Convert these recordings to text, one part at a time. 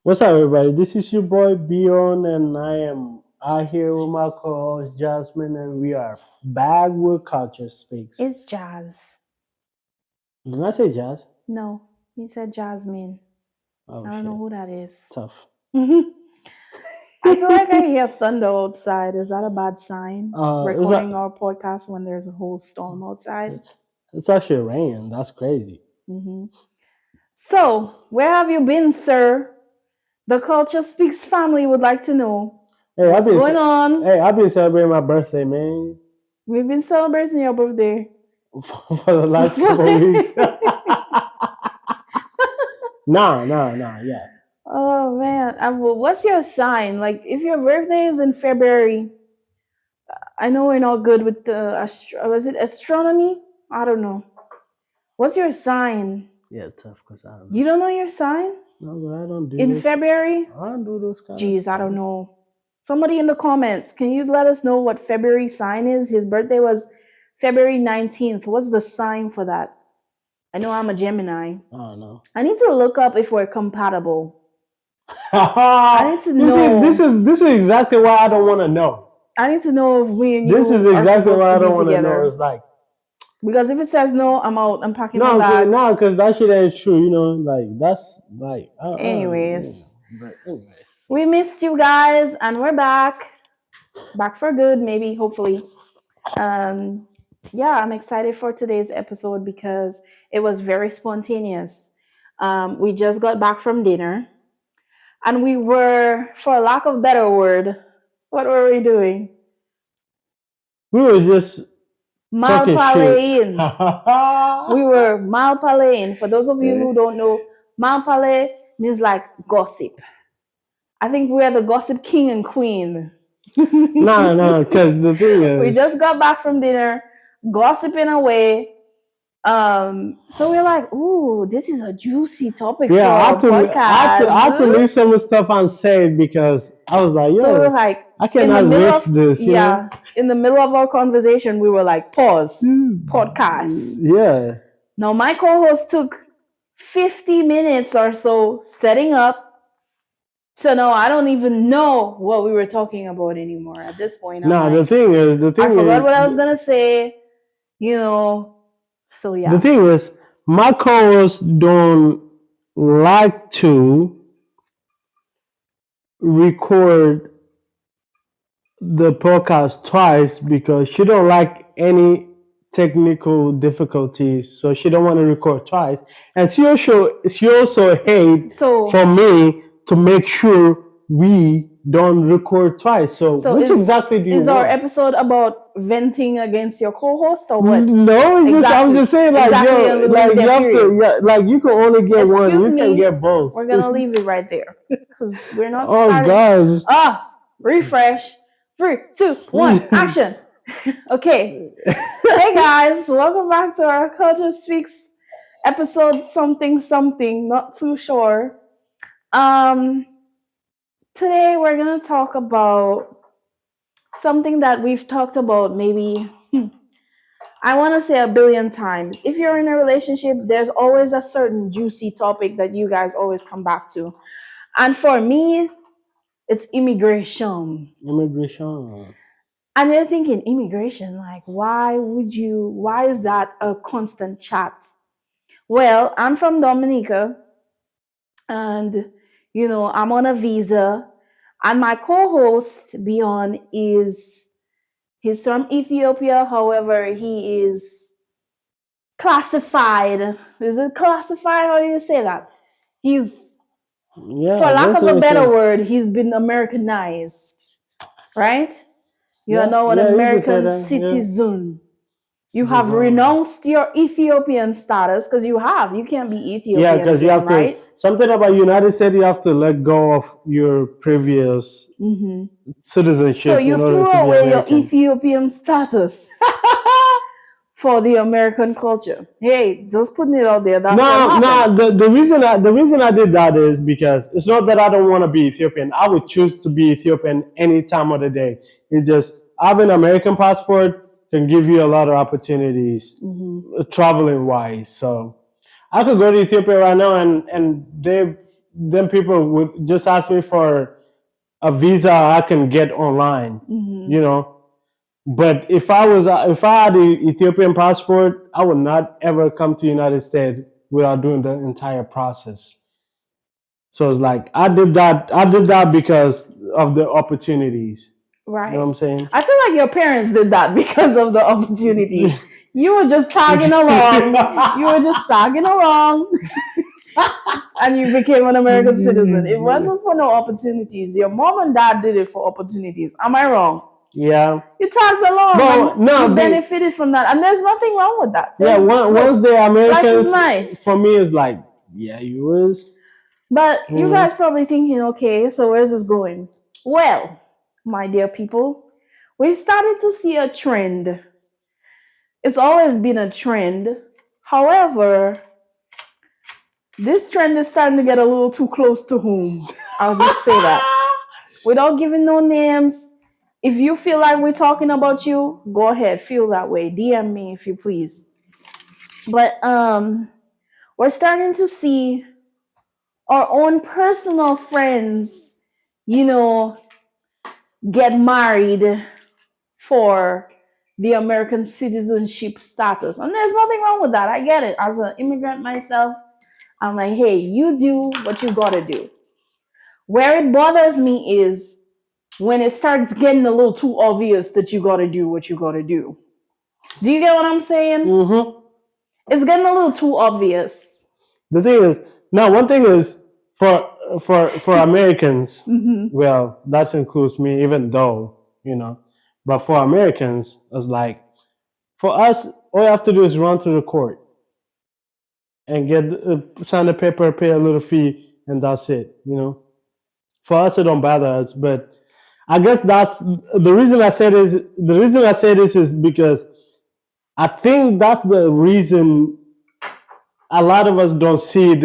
What's up, everybody? This is your boy Bion, and I am out here with my co-host Jasmine, and we are back with Culture Speaks. It's Jazz. Did I say Jazz? No, you said Jasmine. Oh I don't shit, know who that is. tough. I feel like I hear thunder outside. Is that a bad sign? Is that? Recording our podcast when there's a whole storm outside. It's actually raining. That's crazy. hmm So, where have you been, sir? The Culture Speaks family would like to know Hey, what's going on. Hey, I've been celebrating my birthday, man, We've been celebrating your birthday. for the last couple of weeks. Nah, yeah. Oh man, what's your sign? Like, if your birthday is in February, I know we're not good with the was it astronomy? I don't know. What's your sign? Yeah, tough, cause I don't know. You don't know your sign No, but I don't do in this. February? I don't do those kind of Jeez, I stuff. don't know. Somebody in the comments, can you let us know what February sign is? His birthday was February 19th. What's the sign for that? I know I'm a Gemini. I don't know. I need to look up if we're compatible. I need to know. This is exactly why I don't want to know. I need to know if we and you This is are exactly supposed why I to be don't want to know. together. It's like Because if it says no, I'm out. I'm packing my bags. no, because that shit ain't true. You know, like that's like. Anyways. But anyways, We missed you guys, and we're back. Back for good, maybe, hopefully. Yeah, I'm excited for today's episode because it was very spontaneous. We just got back from dinner, and we were, for lack of better word, what were we doing? we were just talking shit. Malpalaying. We were malpalaying. For those of you who don't know, malpalay means like gossip. I think we're the gossip king and queen. No, because the thing is, We just got back from dinner, gossiping away. So we're like, ooh, this is a juicy topic for I our had to, podcast. I had to leave some stuff unsaid because I was like, So we were yo, like, I cannot risk this. You know? in the middle of our conversation, we were like, pause, podcast. Yeah. Now my co-host took 50 minutes or so setting up. So no, I don't even know what we were talking about anymore at this point. The thing is, I forgot what I was gonna say. You know, so yeah. The thing is, my co-hosts don't like to record the podcast twice because she don't like any technical difficulties, so she don't want to record twice. And she also hate for me to make sure we don't record twice. So which exactly do you is want? our episode about venting against your co-host or what? No, it's just I'm just saying like yo, like you have to like you can only get one. You can get both. We're gonna leave it right there because we're not. Oh starting. Gosh! Refresh. 3, 2, 1, action. Okay. Hey guys, welcome back to our Culture Speaks episode something. Not too sure. Today we're gonna talk about something that we've talked about maybe I want to say a billion times. If you're in a relationship, there's always a certain juicy topic that you guys always come back to. And for me, it's immigration. And you're thinking, immigration, like, why is that a constant chat? Well, I'm from Dominica, and, I'm on a visa, and my co-host, Bjorn, he's from Ethiopia. However, he is classified. Is it classified? How do you say that? For lack of a better word, he's been Americanized, right? You are now an American citizen. You have renounced your Ethiopian status because you can't be Ethiopian. Yeah, because you have to. Something about United States, you have to let go of your previous citizenship. So you threw away your Ethiopian status for the American culture. Hey, just putting it out there. The reason I did that is because it's not that I don't want to be Ethiopian. I would choose to be Ethiopian any time of the day. It's just having an American passport can give you a lot of opportunities traveling wise. So I could go to Ethiopia right now and they then people would just ask me for a visa I can get online, you know. But if I had an Ethiopian passport, I would not ever come to United States without doing the entire process. So it's like I did that. I did that because of the opportunities. You know what Right. I'm saying? I feel like your parents did that because of the opportunity. You were just tagging along. You were just tagging along, and you became an American citizen. It wasn't for no opportunities. Your mom and dad did it for opportunities. Am I wrong? Yeah. You tagged along Well, and no, you benefited from that, and there's nothing wrong with that. Yeah, once the life Americans, is nice. for me, is like, yeah, you was. But you guys probably thinking, okay, so where's this going? Well, my dear people, we've started to see a trend. It's always been a trend. However, this trend is starting to get a little too close to home. I'll just say that. Without giving no names, if you feel like we're talking about you, go ahead, feel that way. DM me if you please. But we're starting to see our own personal friends, you know, get married for the American citizenship status. And there's nothing wrong with that. I get it. As an immigrant myself, I'm like, hey, you do what you gotta do. Where it bothers me is when it starts getting a little too obvious that you gotta do what you gotta do. Do you get what I'm saying? Mm-hmm. It's getting a little too obvious. The thing is, now one thing is for Americans. Well, that includes me, even though But for Americans, it's like for us, all you have to do is run to the court and get sign the paper, pay a little fee, and that's it. For us, it don't bother us. But I guess that's the reason I say this. The reason I say this is because I think that's the reason a lot of us don't see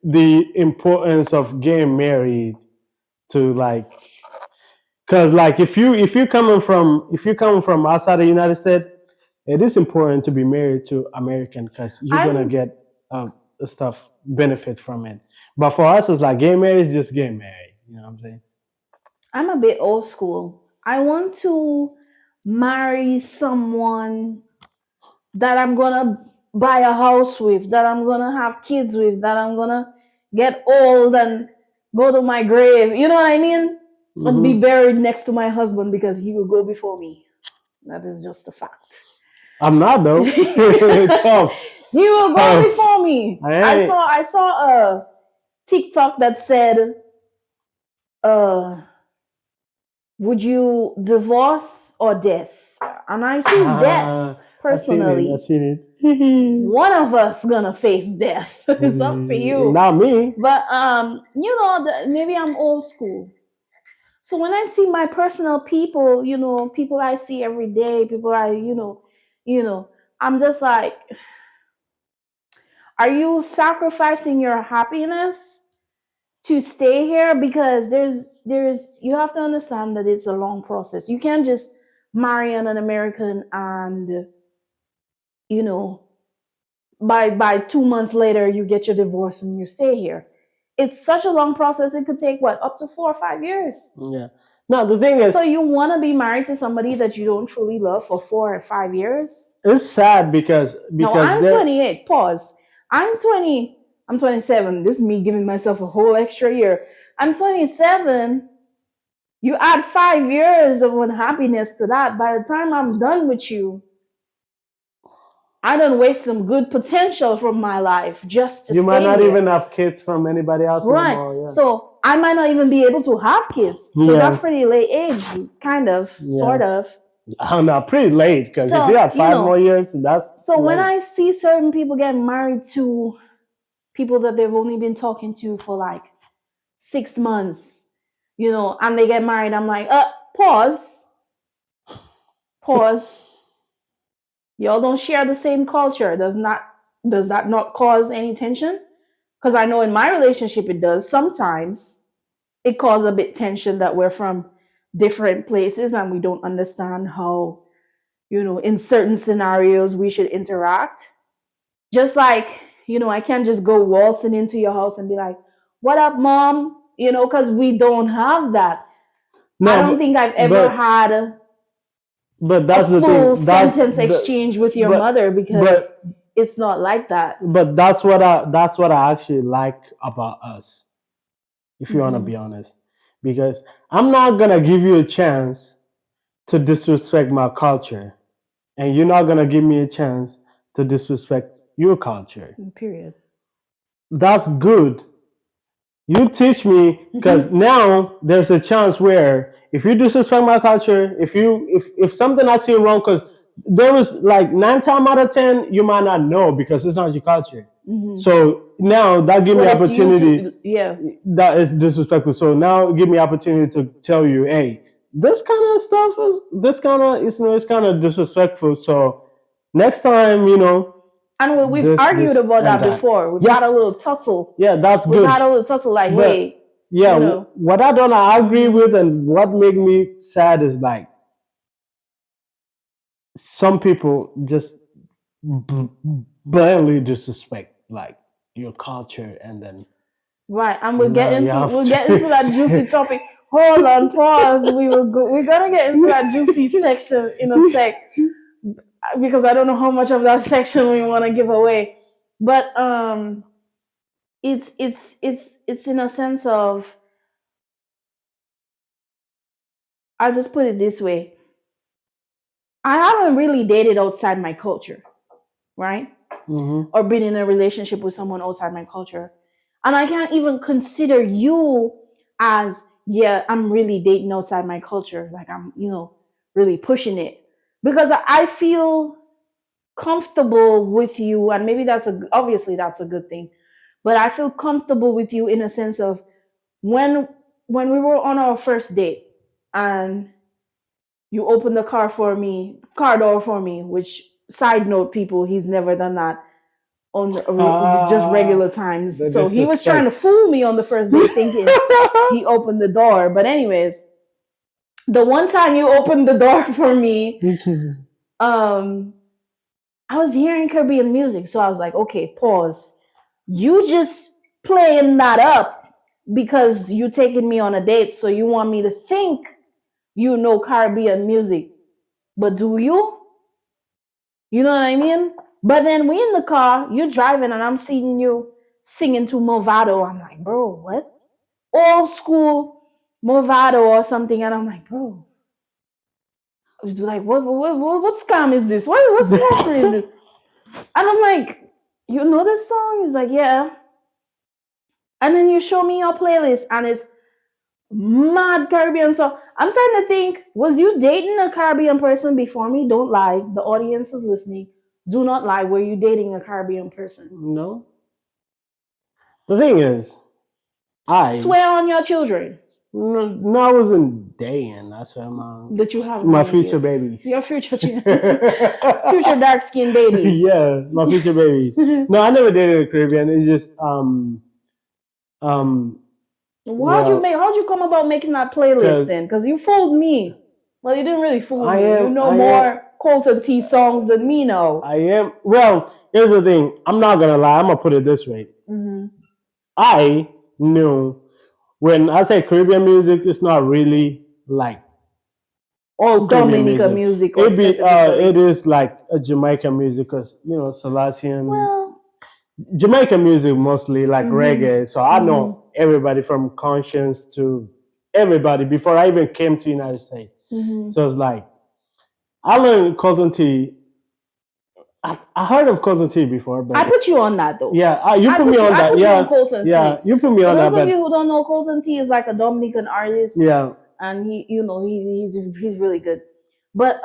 the importance of getting married to because if you're coming from outside the United States, it is important to be married to American because you're gonna I'm get stuff benefit from it. But for us, it's like getting married is just getting married. You know what I'm saying? I'm a bit old school. I want to marry someone that I'm gonna buy a house with, that I'm gonna have kids with, that I'm gonna get old and go to my grave. You know what I mean? And be buried next to my husband because he will go before me. That is just a fact. I'm not though. Tough. He will go Tough. before me. I saw a TikTok that said, would you divorce or death? And I choose death personally. I seen it. One of us gonna face death. It's up to you. Not me. But maybe I'm old school. So when I see my personal people, people I see every day, people I'm just like, are you sacrificing your happiness to stay here? Because there's you have to understand that it's a long process. You can't just marry an American and you know by 2 months later you get your divorce and you stay here. It's such a long process. It could take what, up to 4 or 5 years. Yeah. No, the thing is, So you want to be married to somebody that you don't truly love for 4 or 5 years? it's sad because No, I'm 28. Pause. I'm 20. I'm 27. This is me giving myself a whole extra year. I'm 27. You add 5 years of unhappiness to that. By the time I'm done with you, I done waste some good potential from my life just to you might stay not here. even have kids from anybody else. Right. No more, yeah. So I might not even be able to have kids. So Yeah. that's pretty late age, kind of, sort of. Oh no, pretty late because So, if you have 5 more years, that's So when late. I see certain people get married to people that they've only been talking to for like 6 months, and they get married, I'm like, pause. Y'all don't share the same culture. Does that not cause any tension? Because I know in my relationship it does. Sometimes it causes a bit tension that we're from different places and we don't understand how, in certain scenarios we should interact. Just like, I can't just go waltzing into your house and be like, what up, mom? Because we don't have that. I No, don't think I've ever but had but a that's the full thing. That's sentence the exchange with your but mother because but it's not like that. but that's what I actually like about us, if you want to Hmm. be honest, because I'm not gonna give you a chance to disrespect my culture, and you're not gonna give me a chance to disrespect your culture. Period. That's good. You teach me, because Hmm. now there's a chance where if you disrespect my culture, if something I see wrong, because there was like 9 times out of 10 you might not know because it's not your culture. Hmm. So now that give me But it's you opportunity. to, yeah. That is disrespectful. So now give me opportunity to tell you, hey, this kind of stuff is this kind of it's kind of disrespectful. So next time, And we've argued this about and that that. before. We've had Yeah, a little tussle. yeah, that's We've had good. a little tussle like, But hey, yeah, you know. what I don't agree Hmm. with and what make me sad is like some people just b- blatantly disrespect like your culture, and then Right, and now you have we'll get into that juicy to. topic. Hold on, pause. We're gonna get into that juicy section in a sec because I don't know how much of that section we want to give away. But it's in a sense of, I'll just put it this way. I haven't really dated outside my culture, right? Hmm. Or been in a relationship with someone outside my culture. And I can't even consider you as, yeah, I'm really dating outside my culture. Like I'm, really pushing it. Because I feel comfortable with you, and maybe obviously that's a good thing. But I feel comfortable with you in a sense of when when we were on our first date and you opened the car door for me, which, side note, people, he's never done that on just regular The times. So he was trying to disrespect. fool me on the first date thinking he opened the door. But anyways, the one time you opened the door for me, um, I was hearing Caribbean music. So I was like, okay, pause. You just playing that up because you taking me on a date. So you want me to think you know Caribbean music. But do you? You know what I mean? But then we in the car, you driving, and I'm seeing you singing to Movado. I'm like, bro, what? Old school Movado or something. And I'm like, bro, like, what scam is this? What sorcery is this? And I'm like, you know this song? He's like, yeah. And then you show me your playlist, and it's mad Caribbean. So I'm starting to think, was you dating a Caribbean person before me? Don't lie. The audience is listening. Do not lie. Were you dating a Caribbean person? No. The thing is, I Swear on your children no, I wasn't dating. That's why that you have my none future yet. babies. Your future future dark skinned babies. Yeah, my future babies. No, I never dated a Caribbean. It's just um well, How'd you come about making that playlist cause then? Because you fooled me. Well, you didn't really fool me. You know I am more Colton T songs than me know. I am well. Here's the thing. I'm not gonna lie. I'm gonna put it this way. Hmm. I knew when I say Caribbean music, it's not really like all Caribbean Dominica music. music or It specifically. is like a Jamaican music, because Sebastian. Well, Jamaican music mostly like mm-hmm, reggae. So I mm-hmm, know everybody from Conscience to everybody before I even came to United States. mm-hmm. So it's like I learned Colton T. I heard of Colton T before, I but put you on that though. yeah, you put me on I that. put you on Yeah, Colton yeah, T. you put me For on those that, of you but who don't know, Colton T is like a Dominican artist, yeah. and he's really good. But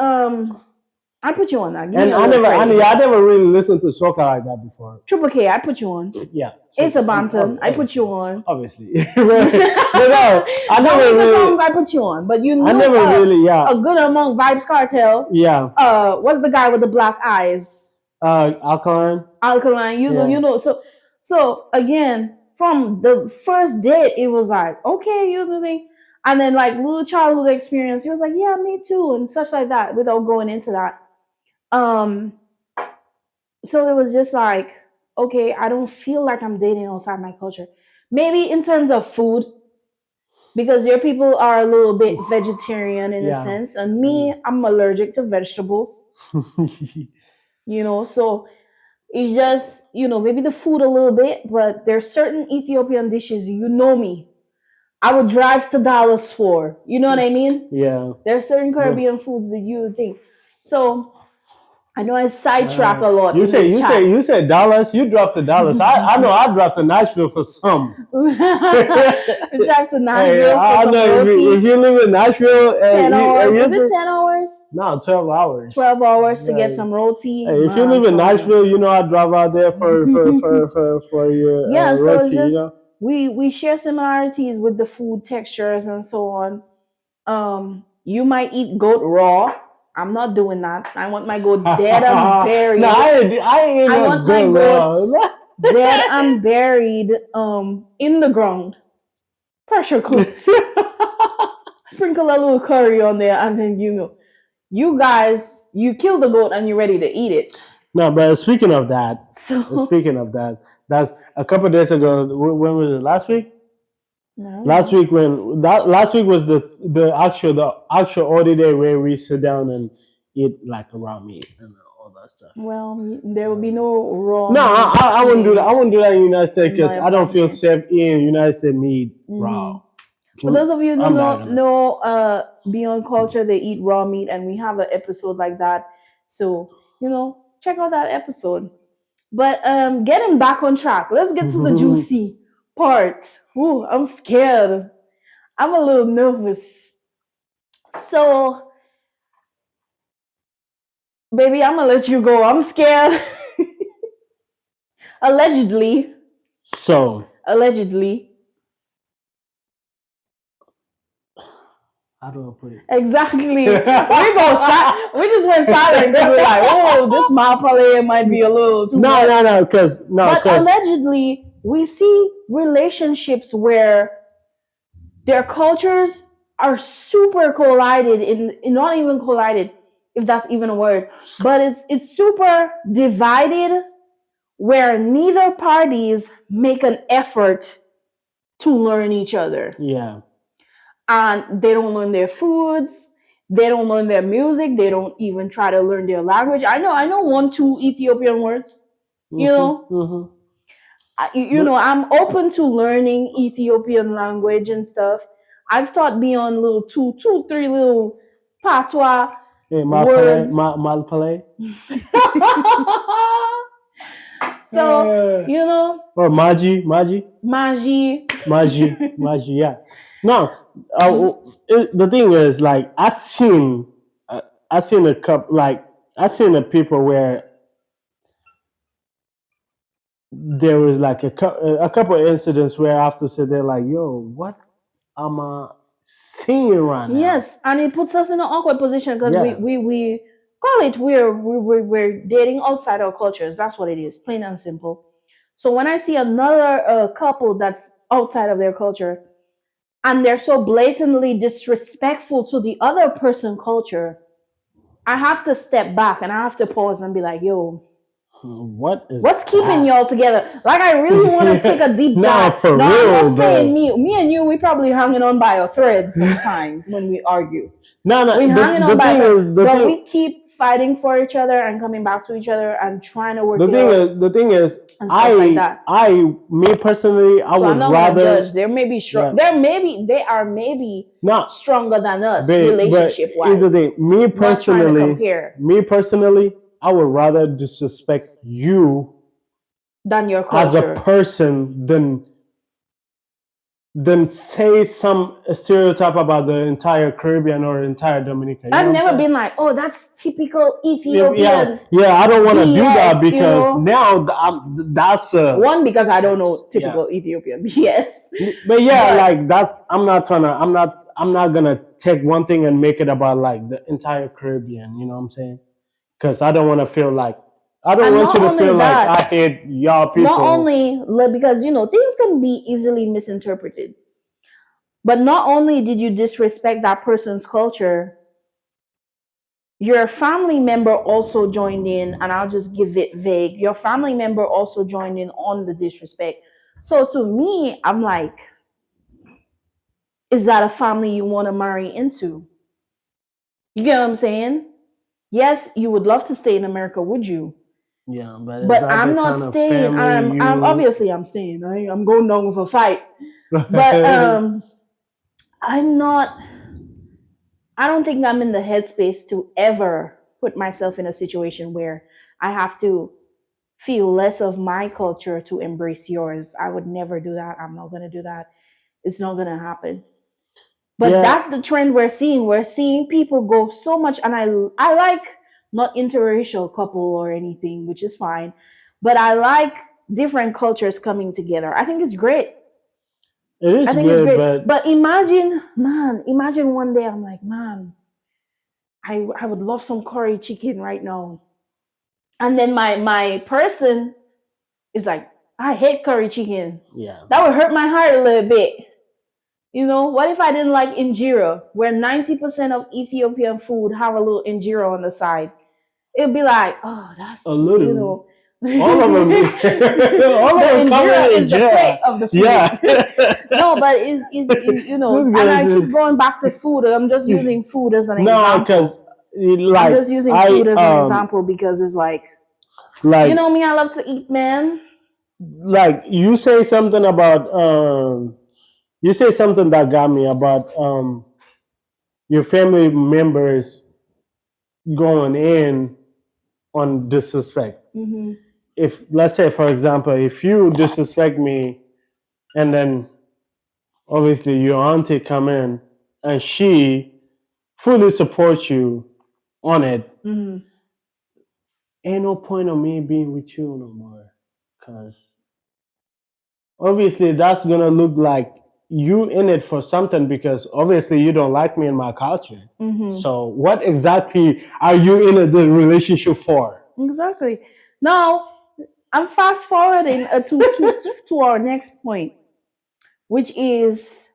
I put you on that. Give me And a little credit I here. never really listened to soca like that before. Triple K, I put you on. Yeah, so Ace of Banton, I put you obviously, on. obviously, but no, I never Dominica really, songs, I put you on. But you I knew never really, yeah, a good among Vibes Cartel. yeah, What's the guy with the black eyes? Alkaline, Alkaline. yeah. So again, from the first date, it was like, okay, you the thing. And then like little childhood experience, he was like, yeah, me too, and such like that, without going into that. Um, so it was just like, okay, I don't feel like I'm dating outside my culture. Maybe in terms of food, because your people are a little bit vegetarian in a Yeah. sense, and me, I'm allergic to vegetables. So it's just maybe the food a little bit, but there's certain Ethiopian dishes. Me, I would drive to Dallas for. You know what I mean? Yeah. There are certain But, Caribbean foods that you would think. So I know I sidetrack a lot you in say this you chat. say you said Dallas. You drove to Dallas. I know I drove to Nashville for some. We drive to Hey, Nashville for I some know if roti. you live in Nashville, 10 hours. you Is it 10 hours? no 12 hours. 12 hours to get Yeah. some roti. Hey, if Man, you I'm live in telling Nashville, you know I drive out there for your yeah, so it's roti. You just know. we share similarities with the food textures and so on. You might eat goat raw. I'm not doing that. I want my goat dead and buried. No, I ain't I no want my good goats love. dead and buried in the ground. Pressure cooked. Sprinkle a little curry on there, and then you guys, you kill the goat and you're ready to eat it. No, but So speaking of that, that's a couple of days ago. When was it? Last week. Last no. week last week was the actual audit day where we sit down and eat like raw meat and all that stuff. Well, there will be no raw No, meat I wouldn't do that. eating I wouldn't do that in the United States in my because I don't feel apartment. safe eating United States meat raw. Hmm. For those of you who I'm not don't gonna. know, Beyond Culture, they eat raw meat, and we have an episode like that. So check out that episode. But getting back on track, let's get to the juicy part. Ooh, I'm scared. I'm a little nervous. So, baby, I'm gonna let you go. I'm scared. Allegedly, So allegedly, how do I put it? exactly. We just went silent because we're like, oh, this Mapale might be a little too much. No, because But allegedly, we see relationships where their cultures are super collided in not even collided, if that's even a word, but it's super divided where neither parties make an effort to learn each other. yeah, And they don't learn their foods, they don't learn their music, they don't even try to learn their language. I know 1 2 Ethiopian words, you know. mm-hmm. I'm open to learning Ethiopian language and stuff. I've taught beyond little two, three little patois words. Malpale. So, Or Maji. Maji. Yeah. No, the thing is, like, I seen a couple, like, I seen a people where there was like a couple of incidents where I have to say they're like, yo, what am I seeing right now? Yes, and it puts us in an awkward position because Yeah. we call it we're dating outside our cultures. That's what it is, plain and simple. So when I see another couple that's outside of their culture and they're so blatantly disrespectful to the other person culture, I have to step back and I have to pause and be like, yo, what's keeping y'all together? Like, I really want to take a deep dive. For no, real, I'm not saying me and you, we probably hanging on by a thread sometimes when we argue. No, We hanging on by a thread, but thing, we keep fighting for each other and coming back to each other and trying to work the it thing out. is, the thing is, and stuff like that. me personally, I So would I'm not rather gonna judge. There may be strong. Yeah. They are maybe not stronger than us but relationship here's wise. the thing. Not trying to compare Me personally, I would rather disrespect you than your as culture. a person than say some stereotype about the entire Caribbean or entire Dominican. I've never been like, oh, that's typical Ethiopian. I don't want to do that BS, because now that's one, because I don't know typical Ethiopian BS. But like that's I'm not gonna take one thing and make it about like the entire Caribbean. You know what I'm saying? Because I don't want to feel like I don't And want you not to only feel like that, I hate y'all people. Not only because things can be easily misinterpreted, but not only did you disrespect that person's culture, your family member also joined in, and I'll just give it vague. Your family member also joined in on the disrespect. So to me, I'm like, is that a family you want to marry into? You get what I'm saying? Yes, you would love to stay in America, would you? Yeah, but it's But not the I'm not kind of staying. family I'm you. obviously I'm staying. I'm going down with a fight. But I'm not. I don't think I'm in the headspace to ever put myself in a situation where I have to feel less of my culture to embrace yours. I would never do that. I'm not gonna do that. It's not gonna happen. But Yeah, that's the trend we're seeing. We're seeing people go so much, and I like not interracial couple or anything, which is fine. But I like different cultures coming together. I think it's great. it I is think it's good, great. but But imagine, man, imagine one day I'm like, man, I would love some curry chicken right now. And then my person is like, I hate curry chicken. yeah, That would hurt my heart a little bit. You know, what if I didn't like injera, where 90% of Ethiopian food have a little injera on the side? It'd be like, oh, a that's, you little. know, All of them, all the of them come injera in is the plate jail. of the food. Yeah, No, but is you know, this and guy I says keep going back to food. I'm just using food as an no, because example. I'm like just using I food as an example because it's like, you like know me, I love to eat, man. like you say something about you say something that got me about your family members going in on disrespect. Hmm. If let's say for example, if you disrespect me and then obviously your auntie come in and she fully supports you on it, Hmm. ain't no point of me being with you no more. Cause obviously that's gonna look like you in it for something because obviously you don't like me and my culture. Hmm. So what exactly are you in the relationship for? Exactly. Now, I'm fast forwarding to our next point, which is,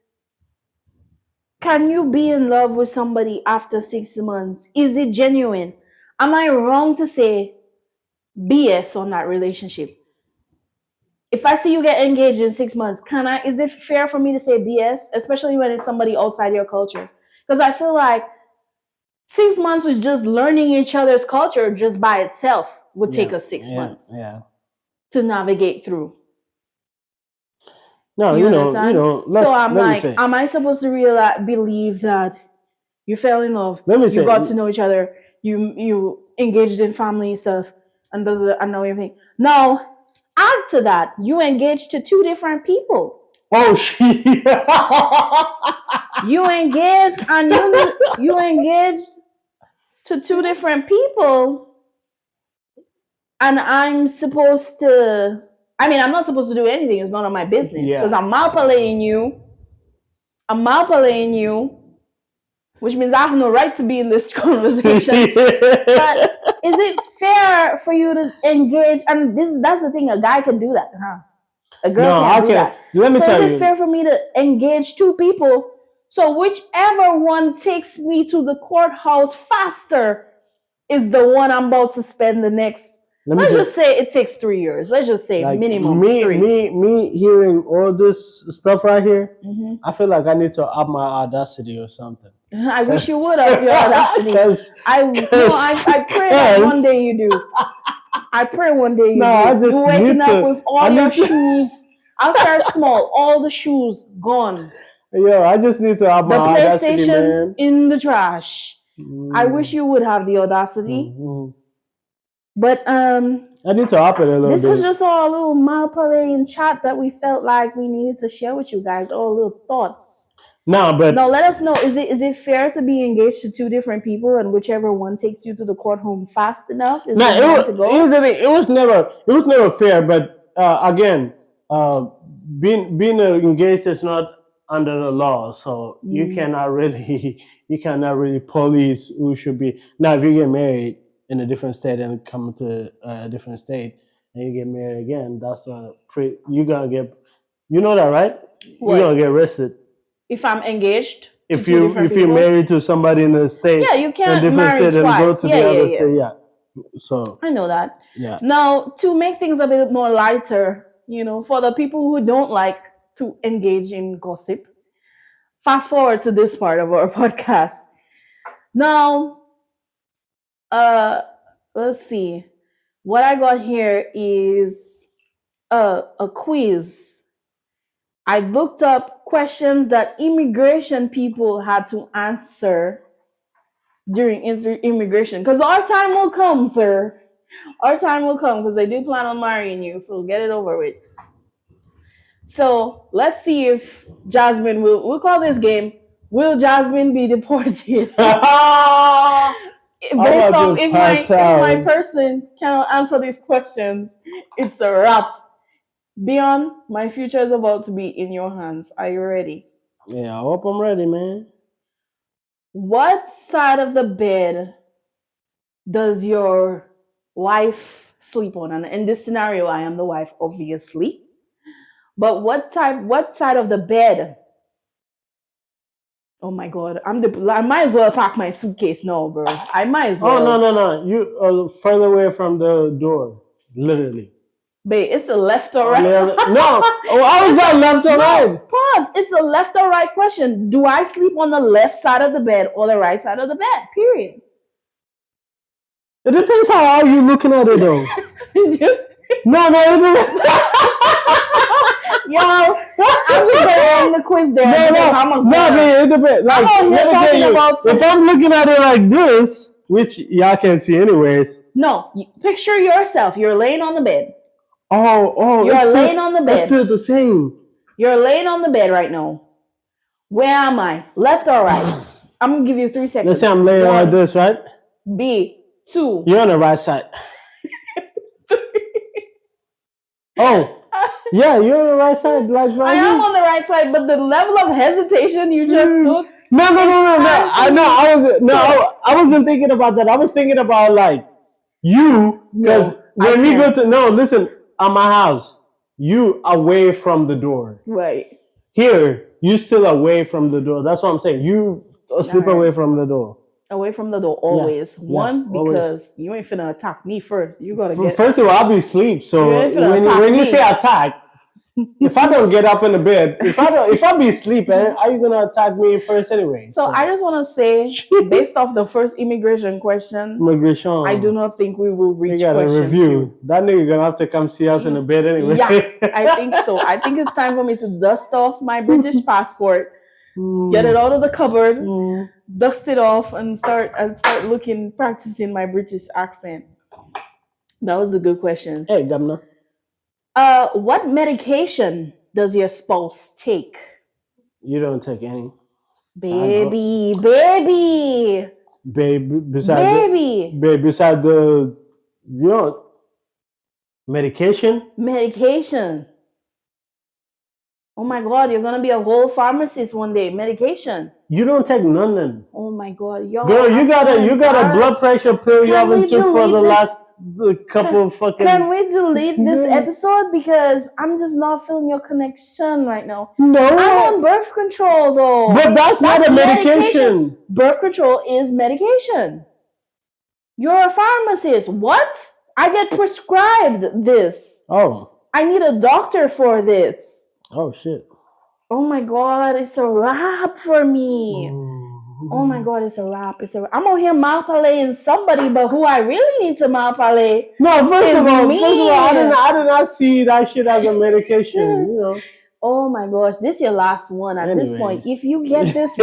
can you be in love with somebody after 6 months? Is it genuine? Am I wrong to say BS on that relationship? If I see you get engaged in 6 months, can I? Is it fair for me to say BS, especially when it's somebody outside your culture? Because I feel like 6 months with just learning each other's culture just by itself would take Yeah, us six yeah, months yeah. to navigate through. No, You understand? So I'm let me like, say, am I supposed to realize believe that you fell in love, let me you say, got to know each other, you engaged in family stuff, and blah, blah, blah, and everything? Now, add to that, you engaged to two different people. oh she You engaged and you engaged to two different people, and I'm supposed to. I mean, I'm not supposed to do anything. It's none of my business because yeah. I'm malplaying you. I'm malplaying you, which means I have no right to be in this conversation. But is it fair for you to engage? And that's the thing. A guy can do that, huh? A girl No, can't do okay. that. Let me So is tell it you. fair for me to engage two people? So whichever one takes me to the courthouse faster is the one I'm about to spend the next. Let me Let's tell just say it takes 3 years. Let's just say like minimum three. me hearing all this stuff right here, Hmm. I feel like I need to up my audacity or something. I wish you would up your audacity. Cause, I pray that one day you do. I pray one day you no, do. I You just waking need up to. with I all your need to. shoes. I'll start small. All the shoes gone. Yo, I just need to up my The audacity, PlayStation man. in the trash. I wish Mm, you would have the audacity. mhm. But I need to up it a little this was bit. just all a little malpollaying chat that we felt like we needed to share with you guys. All little thoughts. No, Now but let us know. Is it fair to be engaged to two different people and whichever one takes you to the court home fast enough is no, the one to here's go? the thing. It was never fair. But again, uh, being engaged is not under the law, so Mm. you cannot really police who should be. Now, if you get married in a different state and come to a different state and you get married again, that's you're gonna get. You know that, right? You're What? gonna get arrested If I'm engaged to two different if you're people? married to somebody in a state Yeah, you in a can't different marry state and go twice. to Yeah, the yeah, other yeah. state. Yeah. So I know that. yeah. Now, to make things a bit more lighter, for the people who don't like to engage in gossip, fast forward to this part of our podcast. Now, uh, let's see. What I got here is a quiz. I looked up questions that immigration people had to answer during immigration, because our time will come, sir. Our time will come because I do plan on marrying you, so get it over with. So let's see if Jasmine we'll call this game, will Jasmine be deported? Based off if my person cannot answer these questions, it's a wrap. Beyond, my future is about to be in your hands. Are you ready? Yeah, I hope I'm ready, man. What side of the bed does your wife sleep on? And in this scenario, I am the wife, obviously. But what side of the bed? Oh my god, I might as well pack my suitcase now, bro. I might as well. Oh no. You are further away from the door. Literally. Babe, it's the left or right. No. Oh, I was that left or right. Pause. It's a left or right question. Do I sleep on the left side of the bed or the right side of the bed? Period. It depends how you looking at it though. No. Yo, I'm just gonna end the quiz there. It depends. Like, if I'm looking at it like this, which y'all can't see anyways. No, picture yourself. You're laying on the bed. Oh, you're laying on the bed. It's still the same. You're laying on the bed right now. Where am I? Left or right? I'm gonna give you 3 seconds. Let's say I'm laying like this, right? B, 2. You're on the right side. Oh. Yeah, you're on the right side. Like right I am on the right side, but the level of hesitation you just took. No. I wasn't thinking about that. I was thinking about like you, because when we go to listen, at my house, you away from the door. Right. Here, you still away from the door. That's what I'm saying. You sleep away from the door. Away from the door always. Yeah. One, always. Because you ain't finna attack me first. You gotta get. First of all, I'll be asleep. So when you say attack, if I don't get up in the bed, if I be sleeping, are you gonna attack me first anyway? So I just want to say, based off the first immigration question, I do not think we will reach question review. 2. That nigga gonna have to come see us in the bed anyway. Yeah, I think so. I think it's time for me to dust off my British passport, get it out of the cupboard, dust it off, and start practicing my British accent. That was a good question. Hey, Governor. What medication does your spouse take? You don't take any. Baby. Beside the medication. Oh my god, you're gonna be a whole pharmacist one day. Medication. You don't take none. Oh my god, yo. Girl, you got a blood pressure pill you haven't took for the last couple of fucking. Can we delete this episode, because I'm just not feeling your connection right now? No, I'm on birth control though. But that's not a medication. Birth control is medication. You're a pharmacist. What? I get prescribed this. Oh. I need a doctor for this. Oh shit. Oh my god, it's a wrap for me. Oh my god, it's a wrap. I'm out here malpalaying somebody, but who I really need to malpalay. No, first of all, I did not see that shit as a medication, Oh my gosh, this is your last one at this point. If you get this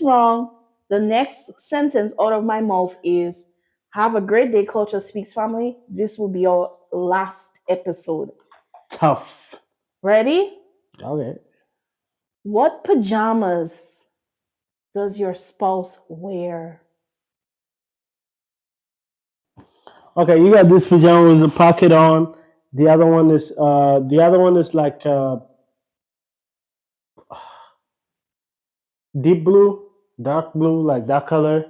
wrong, the next sentence out of my mouth is, have a great day, Culture Speaks family. This will be your last episode. Tough. Ready? Okay. What pajamas does your spouse wear? Okay, you got this pajama with the pocket on. The other one is like deep blue, dark blue, like that color.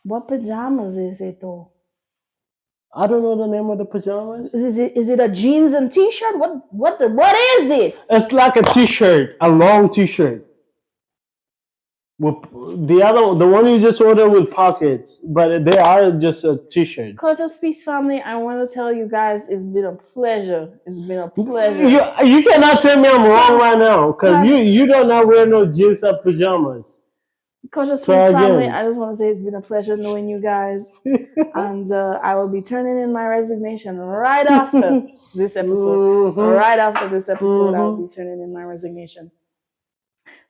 What pajamas is it though? I don't know the name of the pajamas. Is it a jeans and t-shirt? What is it? It's like a t-shirt, a long t-shirt. With the one you just ordered with pockets, but they are just t-shirts. Culture Speaks family, I want to tell you guys it's been a pleasure. It's been a You pleasure. you cannot tell me I'm wrong right now because Clap. you don't not wear no jeans or pajamas. Culture Try Speaks family, again. I just want to say it's been a pleasure knowing you guys. And I will be turning in my resignation right after this episode. Mhm. Right after this episode, I will Mhm. be turning in my resignation.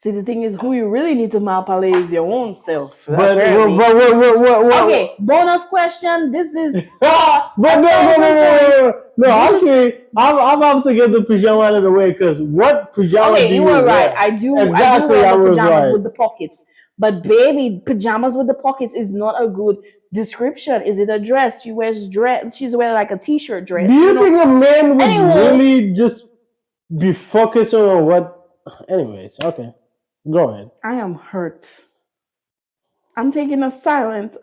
See, the thing is, who you really need to malpalay is your own self. But Apparently. what? Okay, bonus question. This is But no, This is- actually, I'm about to get the pajama out of the way because what pajama okay. do You you were right. wear? I do Exactly, wear I the was pajamas right. with the pockets. But baby, pajamas with the pockets is not a good description. Is it a dress? She wears dress. She's wearing like a t-shirt dress. Do you know? think a man would Anywho. really just be focusing on what? Anyways, okay, go ahead. I am hurt. I'm taking a silent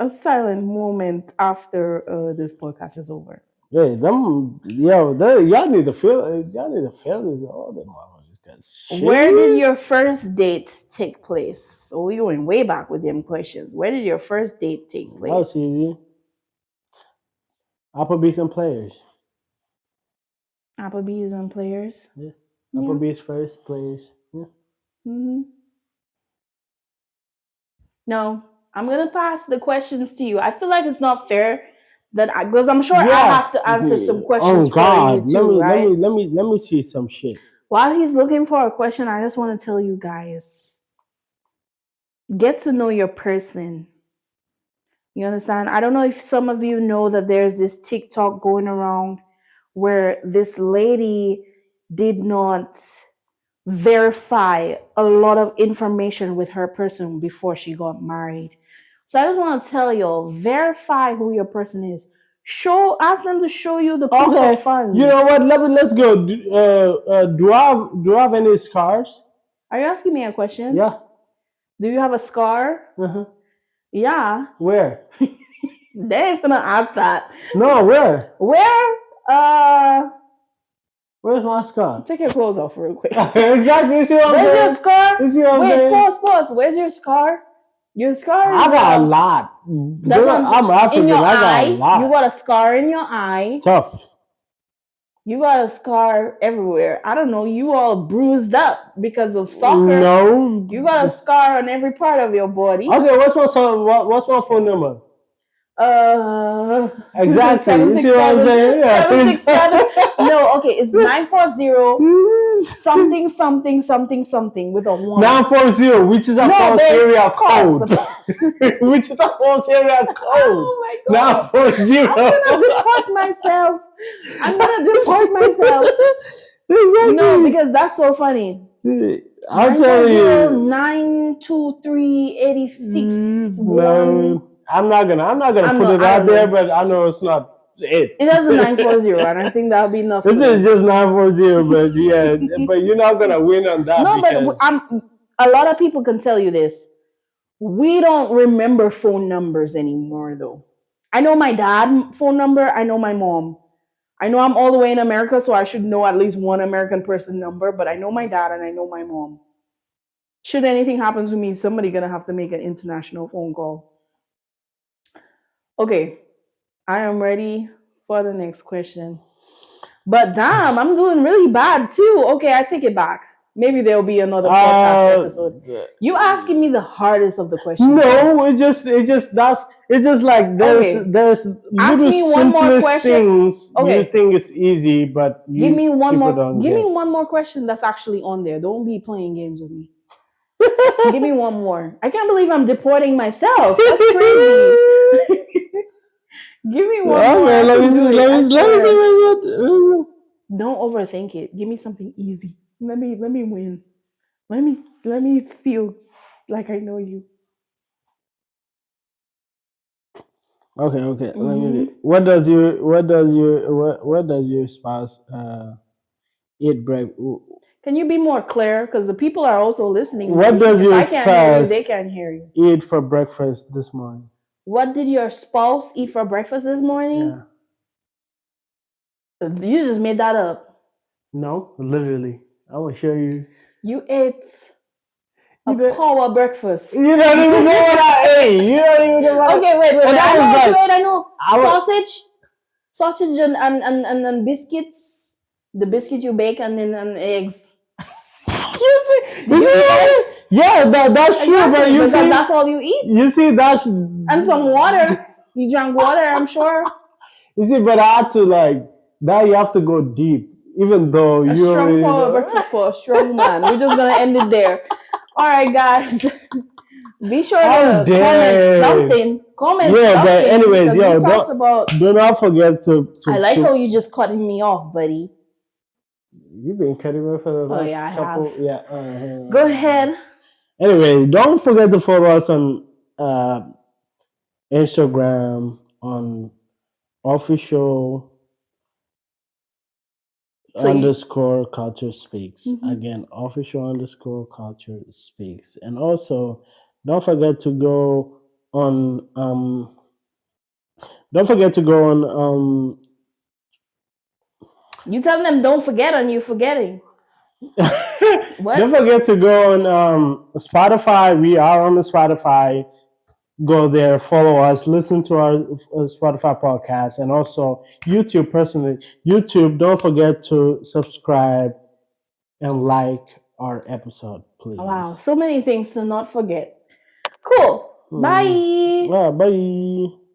moment after this podcast is over. Hey, y'all need to feel this all them motherfuckers. 'Cause Where shit. did your first date take place? So we're going way back with them questions. Where did your first date take That was place? easy. Applebee's and players. Applebee's and players. Yeah. Yeah. Applebee's first players. Yeah. Mm-hmm. No, I'm gonna pass the questions to you. I feel like it's not fair that because I'm sure I have to answer some questions Oh God, for you too, right? let me see some shit. While he's looking for a question, I just want to tell you guys, get to know your person. You understand? I don't know if some of you know that there's this TikTok going around where this lady did not verify a lot of information with her person before she got married. So I just want to tell you, verify who your person is. Ask them to show you the proof Okay, of funds. you know what? Let's go. Do I have any scars? Are you asking me a question? Yeah. Do you have a scar? Uh-huh. Yeah. Where? They ain't gonna ask that. No, where? Where? Where's my scar? Take your clothes off real quick. Exactly. You see what I'm Where's saying? your scar? You see what I'm Wait, saying? pause. Where's your scar? Your scar is I got a lot. That's what I'm African. in your I got eye. a lot. You got a scar in your eye. Tough. You got a scar everywhere. I don't know. You all bruised up because of soccer. No. You got a scar on every part of your body. Okay, what's my phone number? Exactly. You see what I'm saying? Yeah. 767. No, okay, it's 940 something with a 1. 940, which is a false area code. Course. Which is a false area code. Oh my god. 940. I'm gonna deport myself. Exactly. No, because that's so funny. I'll tell you. 92386. No, I'm not gonna put it out there, but I know it's not it. It has a 940, and I think that would be enough. This is just 940, but yeah, but you're not gonna win on that. No, because but a lot of people can tell you this. We don't remember phone numbers anymore, though. I know my dad's phone number. I know my mom. I know I'm all the way in America, so I should know at least one American person number, but I know my dad and I know my mom. Should anything happen to me, somebody's gonna have to make an international phone call. Okay, I am ready for the next question. But damn, I'm doing really bad too. Okay, I take it back. Maybe there'll be another podcast episode. You asking me the hardest of the questions. No, it's just like there's Ask little me one more simplest question. things Okay. you think is easy, but Give me one more. Give get. me one more question that's actually on there. Don't be playing games with me. Give me one more. I can't believe I'm deporting myself. That's crazy. Give me one more. Okay, let me see. Don't overthink it. Give me something easy. Let me win. Let me feel like I know you. Okay. Let me. What does your spouse eat breakfast? Can you be more clear? Because the people are also listening. What does your spouse can't hear you, spouse they can't hear you. eat for breakfast this morning? What did your spouse eat for breakfast this morning? Yeah. You just made that up. No, literally. I will show you. You ate. A You don't, power breakfast. you don't even know what I ate. You don't even know what I Okay, wait. Well, that was like I know. I was, Sausage and biscuits. The biscuit you bake and eggs. you Did you see eat what eggs? yeah, that's true, but Exactly, you because see, that's all you eat. you see, that's And some water. You drank water, I'm sure. you see, but I had to like that. You have to go deep, even though A you strong already power know. breakfast for a strong man. We're just gonna end it there. All right, guys. Be sure How to comment dare! something. Comment Yeah, but something anyways, because we yo, talked about. do not forget I like how to. you just cutting me off, buddy. You've been cutting me for the Oh yeah, last I have. couple. Yeah. Go ahead. Anyways, don't forget to follow us on uh, Instagram on official So you. underscore culture speaks. Mhm. Again, official underscore culture speaks. And also, don't forget to go on. Don't forget to go on. You telling them don't forget and you forgetting. What? Don't forget to go on Spotify. We are on the Spotify. Go there, follow us, listen to our Spotify podcast, and also YouTube. Personally, YouTube. Don't forget to subscribe and like our episode, please. Wow, so many things to not forget. Cool. Bye. Well, bye.